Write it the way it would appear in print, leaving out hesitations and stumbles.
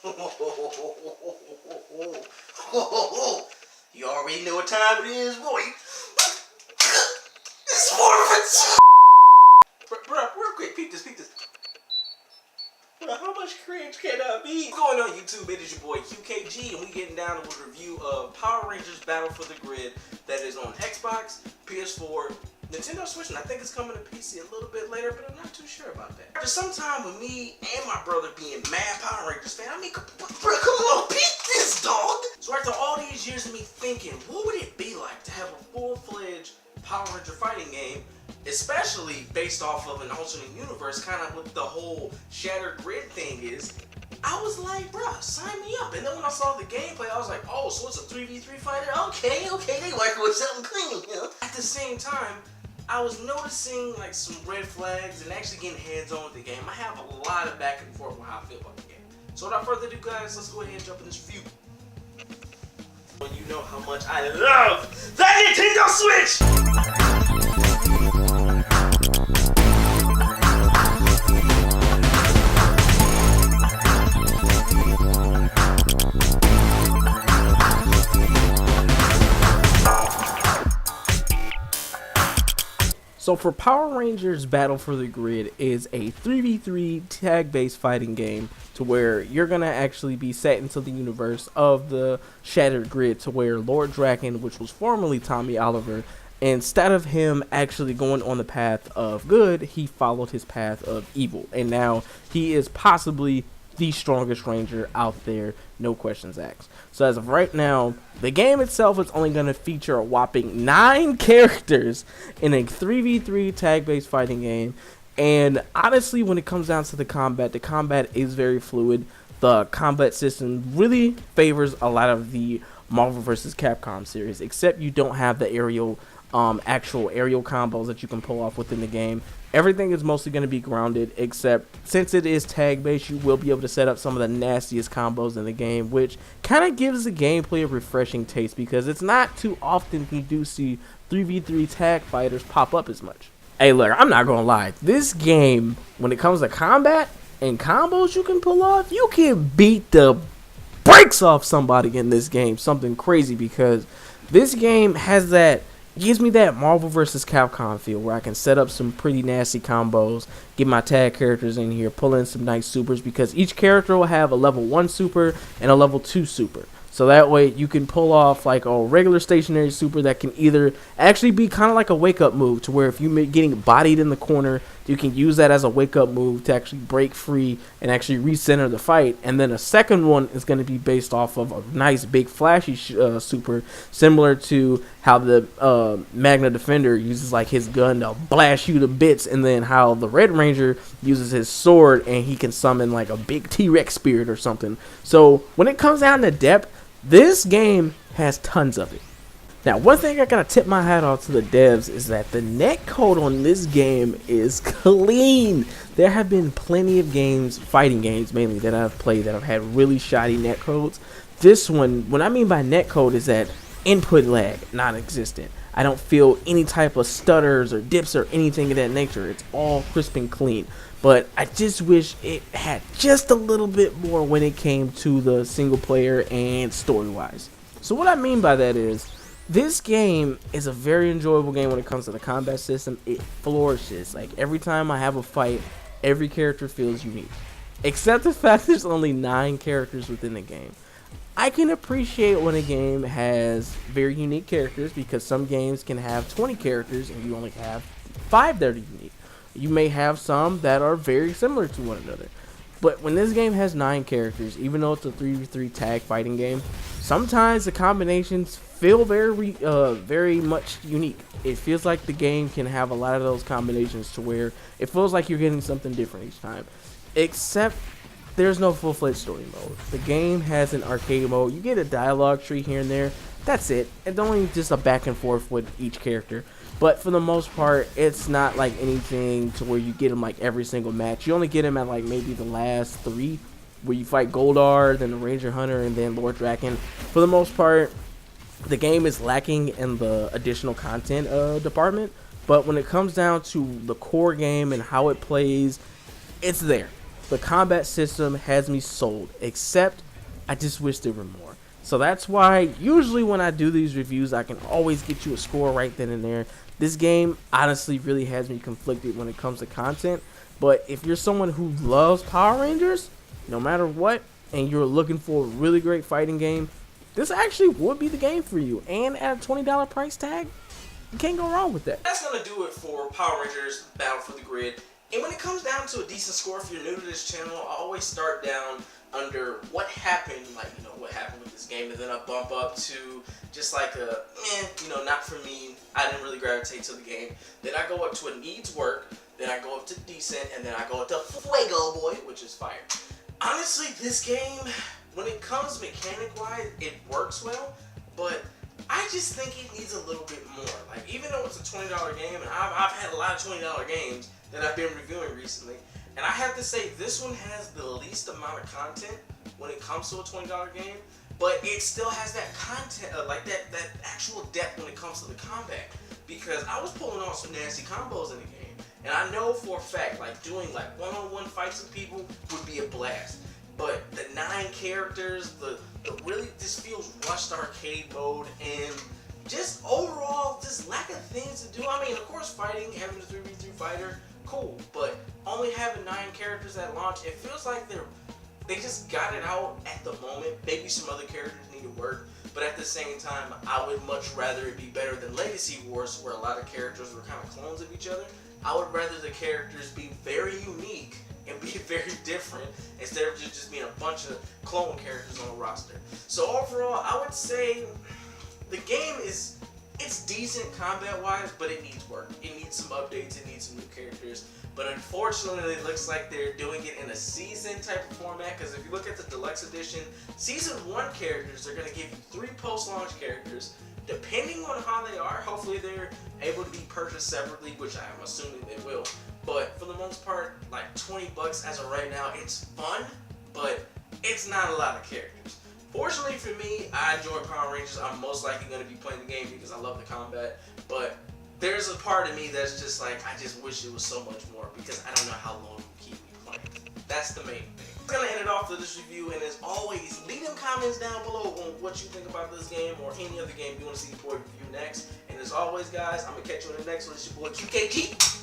You already know what time it is, boy. It's Morphin. Bro, real quick, peep this. Bro, how much cringe can I be? What's going on YouTube? It is your boy QKG, and we getting down to a review of Power Rangers Battle for the Grid that is on Xbox, PS4, Nintendo Switch, and I think it's coming to PC a little bit later, but I'm not too sure about that. After some time with me and my brother being mad Power Rangers fan, I mean, bro, come on, peep this, dog! So after all these years of me thinking, what would it be like to have a full-fledged Power Ranger fighting game, especially based off of an alternate universe, kind of what the whole Shattered Grid thing is, I was like, bruh, sign me up. And then when I saw the gameplay, I was like, oh, so it's a 3v3 fighter? Okay, they working with something clean, you know? At the same time, I was noticing like some red flags and actually getting hands-on with the game. I have a lot of back and forth with how I feel about the game. So without further ado, guys, let's go ahead and jump in this review. You know how much I love that Nintendo Switch! So for Power Rangers Battle for the Grid is a 3v3 tag-based fighting game to where you're going to actually be set into the universe of the Shattered Grid, to where Lord Drakkon, which was formerly Tommy Oliver, instead of him actually going on the path of good, he followed his path of evil. And now he is possibly the strongest ranger out there, no questions asked. So as of right now, the game itself is only going to feature a whopping 9 characters in a 3v3 tag-based fighting game. And honestly, when it comes down to the combat is very fluid. The combat system really favors a lot of the Marvel vs. Capcom series, except you don't have the actual aerial combos that you can pull off within the game. Everything is mostly going to be grounded, except since it is tag based, you will be able to set up some of the nastiest combos in the game, which kind of gives the gameplay a refreshing taste, because it's not too often you do see 3v3 tag fighters pop up as much. Hey look, I'm not gonna lie, this game, when it comes to combat and combos you can pull off, you can beat the brakes off somebody in this game. Something crazy, because this game has that, gives me that Marvel vs. Capcom feel, where I can set up some pretty nasty combos, get my tag characters in here, pull in some nice supers, because each character will have a level 1 super and a level 2 super. So that way you can pull off like a regular stationary super that can either actually be kind of like a wake-up move, to where if you're getting bodied in the corner, you can use that as a wake-up move to actually break free and actually recenter the fight. And then a second one is going to be based off of a nice big flashy super, similar to how the Magna Defender uses like his gun to blast you to bits, and then how the Red Ranger uses his sword and he can summon like a big T-Rex spirit or something. So when it comes down to depth, this game has tons of it. Now, one thing I gotta tip my hat off to the devs is that the netcode on this game is clean. There have been plenty of games, fighting games mainly, that I've played that have had really shoddy netcodes. This one, what I mean by netcode is that input lag, non-existent. I don't feel any type of stutters or dips or anything of that nature. It's all crisp and clean. But I just wish it had just a little bit more when it came to the single player and story-wise. So what I mean by that is, this game is a very enjoyable game when it comes to the combat system. It flourishes. Like, every time I have a fight, every character feels unique. Except the fact there's only 9 characters within the game. I can appreciate when a game has very unique characters, because some games can have 20 characters and you only have 5 that are unique. You may have some that are very similar to one another. But when this game has 9 characters, even though it's a 3v3 tag fighting game, sometimes the combinations feel very much unique. It feels like the game can have a lot of those combinations to where it feels like you're getting something different each time. Except there's no full-fledged story mode. The game has an arcade mode. You get a dialogue tree here and there. That's it. It's only just a back and forth with each character. But for the most part, it's not like anything to where you get them like every single match. You only get them at like maybe the last 3, where you fight Goldar, then the Ranger Hunter, and then Lord Drakkon. For the most part, the game is lacking in the additional content department. But when it comes down to the core game and how it plays, it's there. The combat system has me sold, except I just wish there were more. So that's why usually when I do these reviews, I can always get you a score right then and there. This game honestly really has me conflicted when it comes to content. But if you're someone who loves Power Rangers, no matter what, and you're looking for a really great fighting game, this actually would be the game for you. And at a $20 price tag, you can't go wrong with that. That's going to do it for Power Rangers Battle for the Grid. And when it comes down to a decent score, if you're new to this channel, I always start down under what happened, like, you know, what happened with this game, and then I bump up to just like a, you know, not for me, I didn't really gravitate to the game. Then I go up to a needs work, then I go up to decent, and then I go up to Fuego Boy, which is fire. Honestly, this game, when it comes mechanic-wise, it works well, but I just think it needs a little bit more. Like, even though it's a $20 game, and I've had a lot of $20 games that I've been reviewing recently, and I have to say this one has the least amount of content when it comes to a $20 game, but it still has that content, like that actual depth when it comes to the combat. Because I was pulling off some nasty combos in the game, and I know for a fact, like doing like one-on-one fights with people would be a blast. But the 9 characters, the really just feels rushed arcade mode, and just overall, just lack of things to do. I mean, of course, fighting, having a 3v3 fighter, cool. But only having 9 characters at launch, it feels like they just got it out at the moment. Maybe some other characters need to work, but at the same time, I would much rather it be better than Legacy Wars, where a lot of characters were kind of clones of each other. I would rather the characters be very unique and be very different instead of just being a bunch of clone characters on a roster. So overall, I would say the game it's decent combat-wise, but it needs work. It needs some updates, it needs some new characters. But unfortunately, it looks like they're doing it in a season type of format, because if you look at the Deluxe Edition, Season 1 characters, they're going to give you 3 post-launch characters. Depending on how they are, hopefully they're able to be purchased separately, which I'm assuming they will. But for the most part, like $20 as of right now, it's fun, but it's not a lot of characters. Fortunately for me, I enjoy Power Rangers. I'm most likely going to be playing the game because I love the combat, but there's a part of me that's just like, I just wish it was so much more, because I don't know how long you keep me playing. That's the main thing. I'm going to end it off with this review, and as always, leave them comments down below on what you think about this game or any other game you want to see the boy review next. And as always, guys, I'm going to catch you in the next one. It's your boy QKG.